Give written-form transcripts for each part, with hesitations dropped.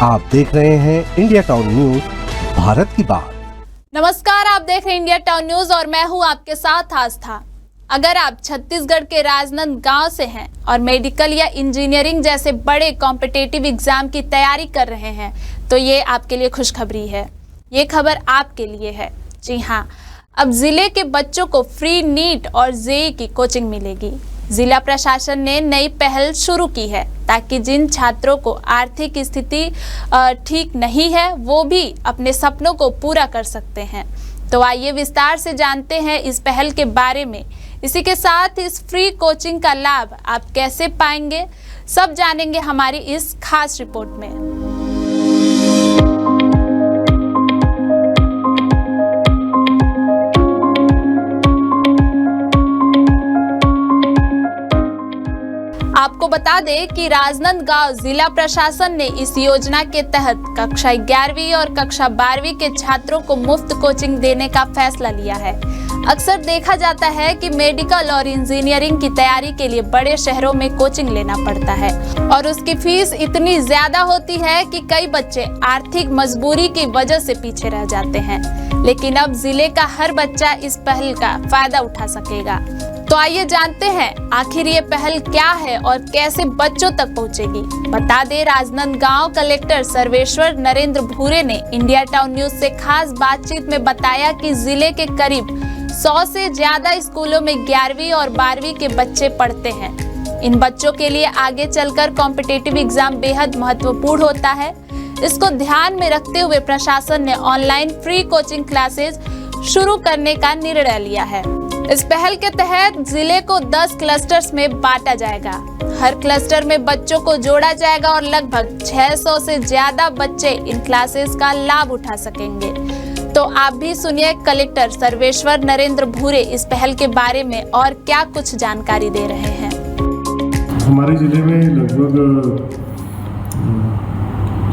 आप देख रहे हैं इंडिया टाउन न्यूज, भारत की बात। नमस्कार, आप देख रहे हैं इंडिया टाउन न्यूज और मैं हूं आपके साथ आस्था। अगर आप छत्तीसगढ़ के राजनांदगांव से हैं और मेडिकल या इंजीनियरिंग जैसे बड़े कॉम्पिटिटिव एग्जाम की तैयारी कर रहे हैं तो ये आपके लिए खुशखबरी है। ये खबर आपके लिए है। जी हाँ, अब जिले के बच्चों को फ्री नीट और जेईई की कोचिंग मिलेगी। जिला प्रशासन ने नई पहल शुरू की है ताकि जिन छात्रों को आर्थिक स्थिति ठीक नहीं है वो भी अपने सपनों को पूरा कर सकते हैं। तो आइए विस्तार से जानते हैं इस पहल के बारे में। इसी के साथ इस फ्री कोचिंग का लाभ आप कैसे पाएंगे, सब जानेंगे हमारी इस खास रिपोर्ट में। आपको बता दें कि राजनांदगांव जिला प्रशासन ने इस योजना के तहत कक्षा 11वीं और कक्षा 12वीं के छात्रों को मुफ्त कोचिंग देने का फैसला लिया है। अक्सर देखा जाता है कि मेडिकल और इंजीनियरिंग की तैयारी के लिए बड़े शहरों में कोचिंग लेना पड़ता है और उसकी फीस इतनी ज्यादा होती है कि कई बच्चे आर्थिक मजबूरी की वजह से पीछे रह जाते हैं। लेकिन अब जिले का हर बच्चा इस पहल का फायदा उठा सकेगा। तो आइए जानते हैं आखिर ये पहल क्या है और कैसे बच्चों तक पहुंचेगी। बता दें, राजनांदगांव कलेक्टर सर्वेश्वर नरेंद्र भूरे ने इंडिया टाउन न्यूज से खास बातचीत में बताया कि जिले के करीब 100 से ज्यादा स्कूलों में 11वीं और 12वीं के बच्चे पढ़ते हैं। इन बच्चों के लिए आगे चलकर कॉम्पिटिटिव एग्जाम बेहद महत्वपूर्ण होता है। इसको ध्यान में रखते हुए प्रशासन ने ऑनलाइन फ्री कोचिंग क्लासेस शुरू करने का निर्णय लिया है। इस पहल के तहत जिले को 10 क्लस्टर्स में बांटा जाएगा। हर क्लस्टर में बच्चों को जोड़ा जाएगा और लगभग 600 से ज्यादा बच्चे इन क्लासेस का लाभ उठा सकेंगे। तो आप भी सुनिए कलेक्टर सर्वेश्वर नरेंद्र भूरे इस पहल के बारे में और क्या कुछ जानकारी दे रहे हैं। हमारे जिले में लगभग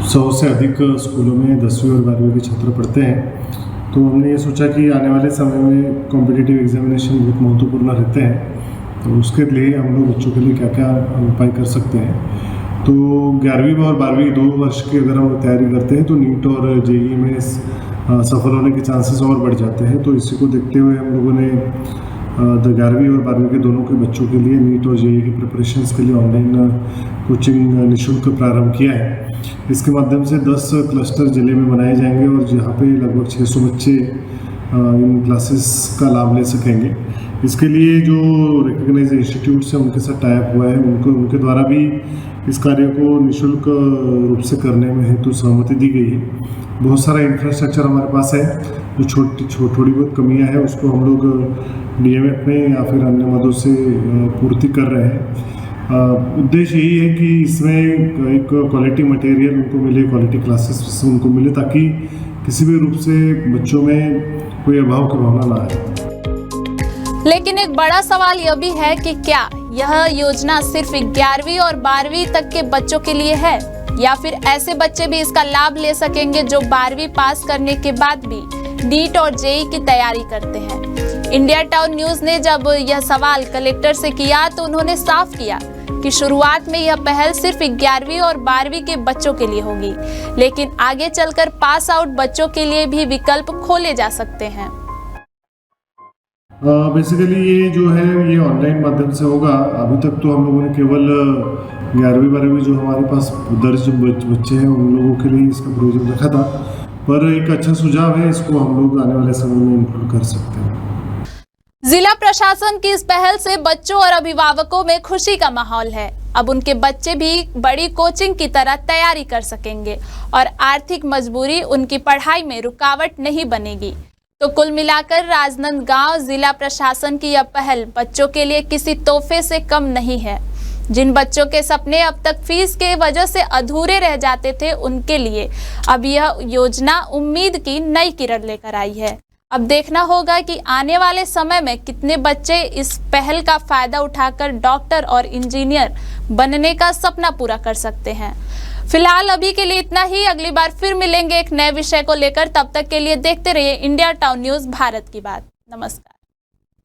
100 से अधिक स्कूलों में 10वीं और 12वीं के छात्र पढ़ते हैं। तो हमने ये सोचा कि आने वाले समय में कॉम्पिटिटिव एग्जामिनेशन बहुत महत्वपूर्ण रहते हैं, तो उसके लिए हम लोग बच्चों के लिए क्या क्या उपाय कर सकते हैं। तो 11वीं और 12वीं 2 वर्ष की अगर हम तैयारी करते हैं तो नीट और जेईई में सफल होने के चांसेस और बढ़ जाते हैं। तो इसी को देखते हुए हम लोगों ने 11वीं और 12वीं के दोनों के बच्चों के लिए नीट और जेईई की प्रिपरेशंस के लिए ऑनलाइन कोचिंग निःशुल्क प्रारंभ किया है। इसके माध्यम से 10 क्लस्टर जिले में बनाए जाएंगे और जहाँ पे लगभग 600 बच्चे इन क्लासेस का लाभ ले सकेंगे। इसके लिए जो रिकॉग्नाइज्ड इंस्टीट्यूट्स हैं उनके साथ टाइप हुआ है, उनके द्वारा भी इस कार्य को निःशुल्क रूप से करने में हेतु सहमति दी गई है। बहुत सारा इंफ्रास्ट्रक्चर हमारे पास है, जो थोड़ी बहुत कमियां हैं उसको हम लोग डीएमएफ में या फिर अन्य मदों से पूर्ति कर रहे हैं। उद्देश्य यही है कि इसमें एक क्वालिटी मटेरियल उनको मिले, क्वालिटी क्लासेस उनको मिले ताकि किसी भी रूप से बच्चों में कोई अभाव की भावना ना आए। लेकिन एक बड़ा सवाल यह भी है कि क्या यह योजना सिर्फ 11वीं और 12वीं तक के बच्चों के लिए है या फिर ऐसे बच्चे भी इसका लाभ ले सकेंगे जो 12वीं पास करने के बाद भी नीट और जेईई की तैयारी करते हैं। इंडिया टाउन न्यूज ने जब यह सवाल कलेक्टर से किया तो उन्होंने साफ किया कि शुरुआत में यह पहल सिर्फ 11वीं और 12वीं के बच्चों के लिए होगी, लेकिन आगे चलकर पास आउट बच्चों के लिए भी विकल्प खोले जा सकते हैं। बेसिकली ये जो है ये ऑनलाइन माध्यम से होगा। अभी तक तो हम लोगों ने केवल 11वीं 12वीं जो हमारे पास दर्ज बच्चे हैं उन लोगों के लिए इसका प्रोविजन रखा था, पर एक अच्छा सुझाव है, इसको हम लोग आने वाले समय में इंक्लूड कर सकते हैं। जिला प्रशासन की इस पहल से बच्चों और अभिभावकों में खुशी का माहौल है। अब उनके बच्चे भी बड़ी कोचिंग की तरह तैयारी कर सकेंगे और आर्थिक मजबूरी उनकी पढ़ाई में रुकावट नहीं बनेगी। तो कुल मिलाकर राजनांदगांव जिला प्रशासन की यह पहल बच्चों के लिए किसी तोहफे से कम नहीं है। जिन बच्चों के सपने अब तक फीस के वजह से अधूरे रह जाते थे उनके लिए अब यह योजना उम्मीद की नई किरण लेकर आई है। अब देखना होगा कि आने वाले समय में कितने बच्चे इस पहल का फायदा उठाकर डॉक्टर और इंजीनियर बनने का सपना पूरा कर सकते हैं। फिलहाल अभी के लिए इतना ही। अगली बार फिर मिलेंगे एक नए विषय को लेकर। तब तक के लिए देखते रहिए इंडिया टाउन न्यूज, भारत की बात। नमस्कार।